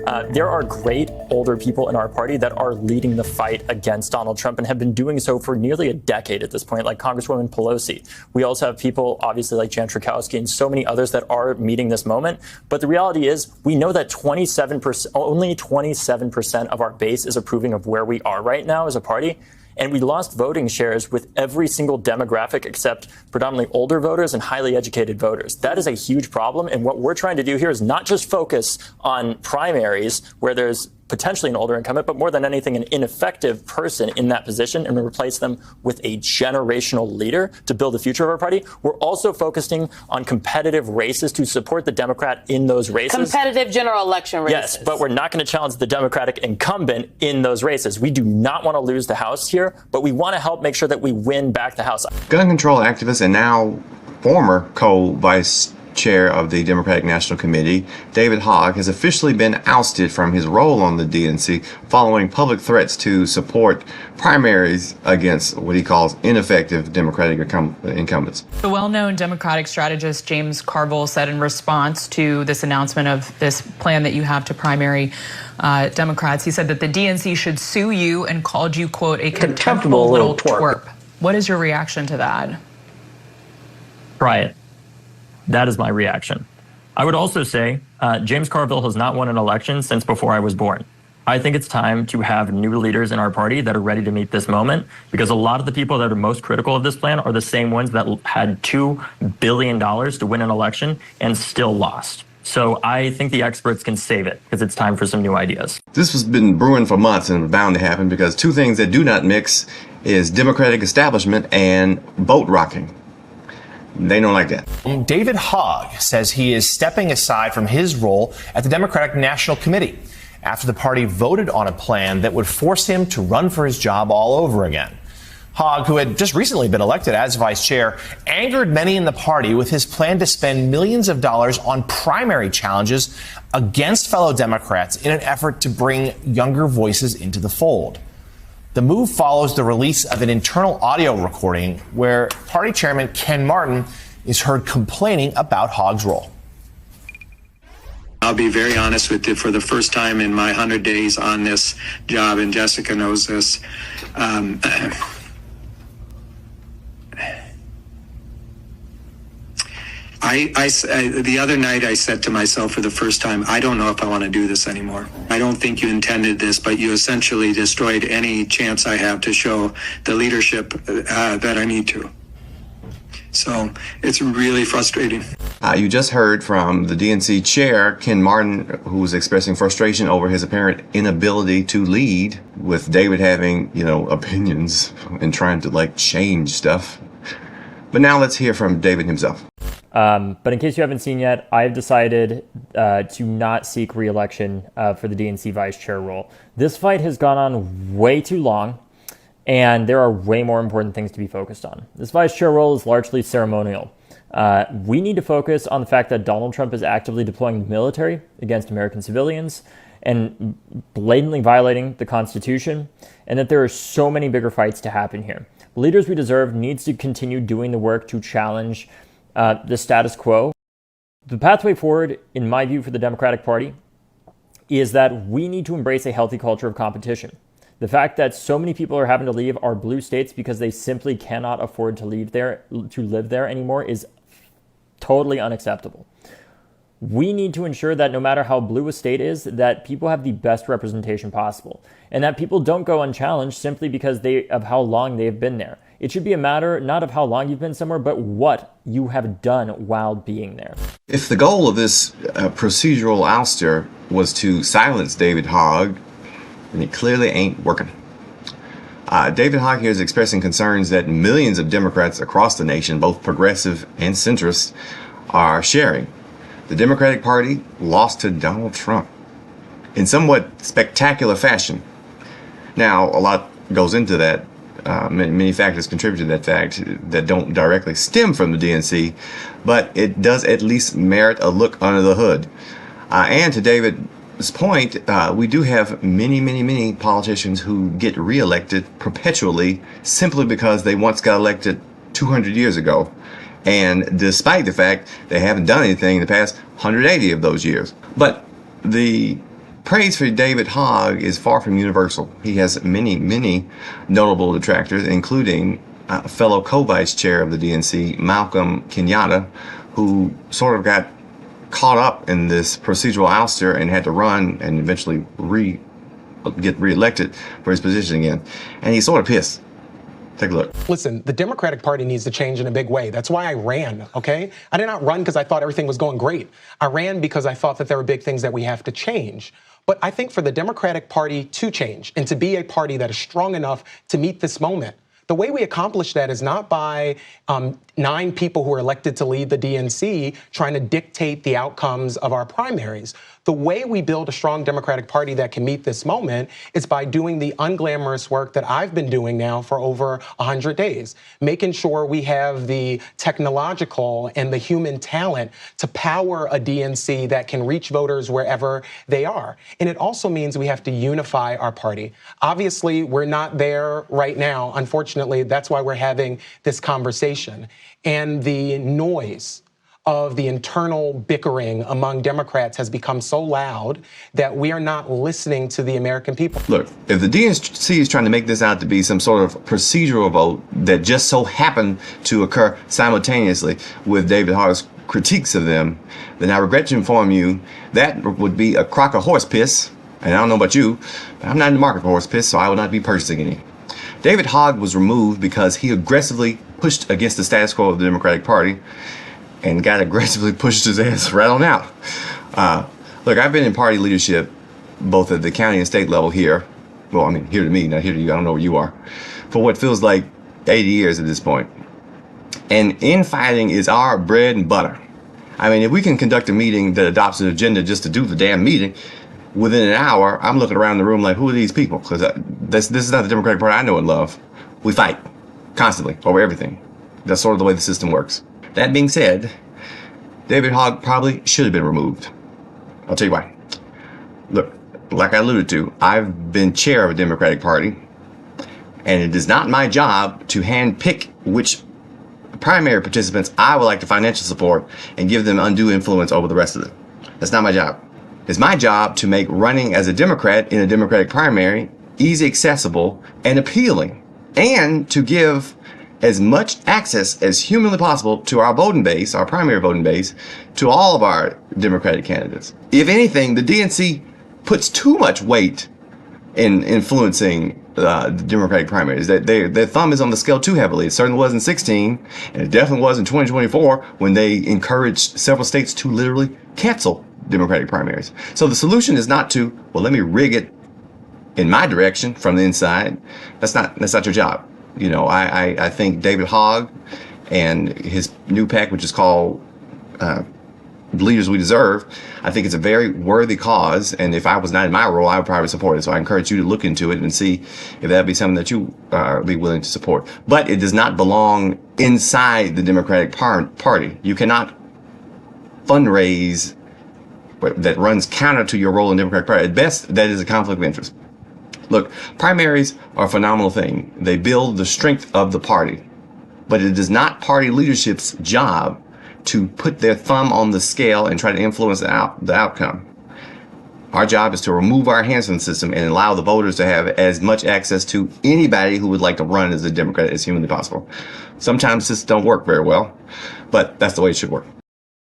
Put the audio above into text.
There are great older people in our party that are leading the fight against Donald Trump and have been doing so for nearly a decade at this point, like Congresswoman Pelosi. We also have people, obviously, like Jan Schakowsky and so many others that are meeting this moment. But the reality is, we know that only 27% of our base is approving of where we are right now as a party. And we lost voting shares with every single demographic except predominantly older voters and highly educated voters. That is a huge problem. And what we're trying to do here is not just focus on primaries where there's potentially an older incumbent, but more than anything, an ineffective person in that position and replace them with a generational leader to build the future of our party. We're also focusing on competitive races to support the Democrat in those races. Competitive general election races. Yes, but we're not going to challenge the Democratic incumbent in those races. We do not want to lose the House here, but we want to help make sure that we win back the House. Gun control activist and now former co-vice chair of the Democratic National Committee, David Hogg, has officially been ousted from his role on the DNC following public threats to support primaries against what he calls ineffective Democratic incumbents. The well-known Democratic strategist James Carville said in response to this announcement of this plan that you have to primary Democrats, he said that the DNC should sue you and called you, quote, a contemptible little twerp. What is your reaction to that? Try it. That is my reaction. I would also say James Carville has not won an election since before I was born. I think it's time to have new leaders in our party that are ready to meet this moment, because a lot of the people that are most critical of this plan are the same ones that had $2 billion to win an election and still lost. So I think the experts can save it because it's time for some new ideas. This has been brewing for months and bound to happen because two things that do not mix is Democratic establishment and boat rocking. They don't like that. David Hogg says he is stepping aside from his role at the Democratic National Committee after the party voted on a plan that would force him to run for his job all over again. Hogg, who had just recently been elected as vice chair, angered many in the party with his plan to spend millions of dollars on primary challenges against fellow Democrats in an effort to bring younger voices into the fold. The move follows the release of an internal audio recording where party chairman Ken Martin is heard complaining about Hogg's role. I'll be very honest with you, for the first time in my 100 days on this job, and Jessica knows this, the other night I said to myself for the first time, I don't know if I want to do this anymore. I don't think you intended this, but you essentially destroyed any chance I have to show the leadership that I need to. So it's really frustrating. You just heard from the DNC chair, Ken Martin, who was expressing frustration over his apparent inability to lead, with David having, opinions and trying to change stuff. But now let's hear from David himself. But in case you haven't seen yet, I've decided to not seek re-election for the DNC vice chair role. This fight has gone on way too long, and there are way more important things to be focused on. This vice chair role is largely ceremonial. We need to focus on the fact that Donald Trump is actively deploying the military against American civilians and blatantly violating the Constitution, and that there are so many bigger fights to happen here. The leaders we deserve needs to continue doing the work to challenge the status quo. The pathway forward, in my view, for the Democratic Party is that we need to embrace a healthy culture of competition. The fact that so many people are having to leave our blue states because they simply cannot afford to live there anymore is totally unacceptable. We need to ensure that no matter how blue a state is, that people have the best representation possible, and that people don't go unchallenged simply because of how long they've been there. It should be a matter not of how long you've been somewhere, but what you have done while being there. If the goal of this procedural ouster was to silence David Hogg, then it clearly ain't working. David Hogg here is expressing concerns that millions of Democrats across the nation, both progressive and centrist, are sharing. The Democratic Party lost to Donald Trump in somewhat spectacular fashion. Now, a lot goes into that. Many factors contribute to that fact that don't directly stem from the DNC, but it does at least merit a look under the hood. And to David's point, we do have many politicians who get reelected perpetually simply because they once got elected 200 years ago, and despite the fact they haven't done anything in the past 180 of those years. But the praise for David Hogg is far from universal. He has many, many notable detractors, including fellow co-vice chair of the DNC, Malcolm Kenyatta, who sort of got caught up in this procedural ouster and had to run and eventually get reelected for his position again. And he's sort of pissed. Take a look. Listen, the Democratic Party needs to change in a big way. That's why I ran, okay? I did not run because I thought everything was going great. I ran because I thought that there were big things that we have to change. But I think for the Democratic Party to change and to be a party that is strong enough to meet this moment, the way we accomplish that is not by 9 people who are elected to lead the DNC trying to dictate the outcomes of our primaries. The way we build a strong Democratic Party that can meet this moment is by doing the unglamorous work that I've been doing now for over 100 days, making sure we have the technological and the human talent to power a DNC that can reach voters wherever they are. And it also means we have to unify our party. Obviously, we're not there right now. Unfortunately, that's why we're having this conversation. And the noise of the internal bickering among Democrats has become so loud that we are not listening to the American people. Look, if the DNC is trying to make this out to be some sort of procedural vote that just so happened to occur simultaneously with David Hogg's critiques of them, then I regret to inform you that would be a crock of horse piss. And I don't know about you, but I'm not in the market for horse piss, so I will not be purchasing any. David Hogg was removed because he aggressively pushed against the status quo of the Democratic Party and got aggressively pushed his ass right on out. Look, I've been in party leadership both at the county and state level here. Well, I mean, here to me, not here to you. I don't know where you are. For what feels like 80 years at this point. And infighting is our bread and butter. I mean, if we can conduct a meeting that adopts an agenda just to do the damn meeting, within an hour, I'm looking around the room like, who are these people? Because this is not the Democratic Party I know and love. We fight constantly over everything. That's sort of the way the system works. That being said, David Hogg probably should have been removed. I'll tell you why. Look, like I alluded to, I've been chair of a Democratic Party, and it is not my job to handpick which primary participants I would like to financially support and give them undue influence over the rest of them. That's not my job. It's my job to make running as a Democrat in a Democratic primary easy, accessible, and appealing, and to give as much access as humanly possible to our voting base, our primary voting base, to all of our Democratic candidates. If anything, the DNC puts too much weight in influencing the Democratic primaries. Their thumb is on the scale too heavily. It certainly was in 2016, and it definitely was in 2024 when they encouraged several states to literally cancel Democratic primaries. So the solution is not to, well, let me rig it in my direction from the inside. That's not your job. You know, I think David Hogg and his new PAC, which is called Leaders We Deserve, I think it's a very worthy cause. And if I was not in my role, I would probably support it. So I encourage you to look into it and see if that'd be something that you be willing to support. But it does not belong inside the Democratic Party. You cannot fundraise that runs counter to your role in the Democratic Party. At best, that is a conflict of interest. Look, primaries are a phenomenal thing. They build the strength of the party. But it is not party leadership's job to put their thumb on the scale and try to influence the outcome. Our job is to remove our hands from the system and allow the voters to have as much access to anybody who would like to run as a Democrat as humanly possible. Sometimes this don't work very well, but that's the way it should work.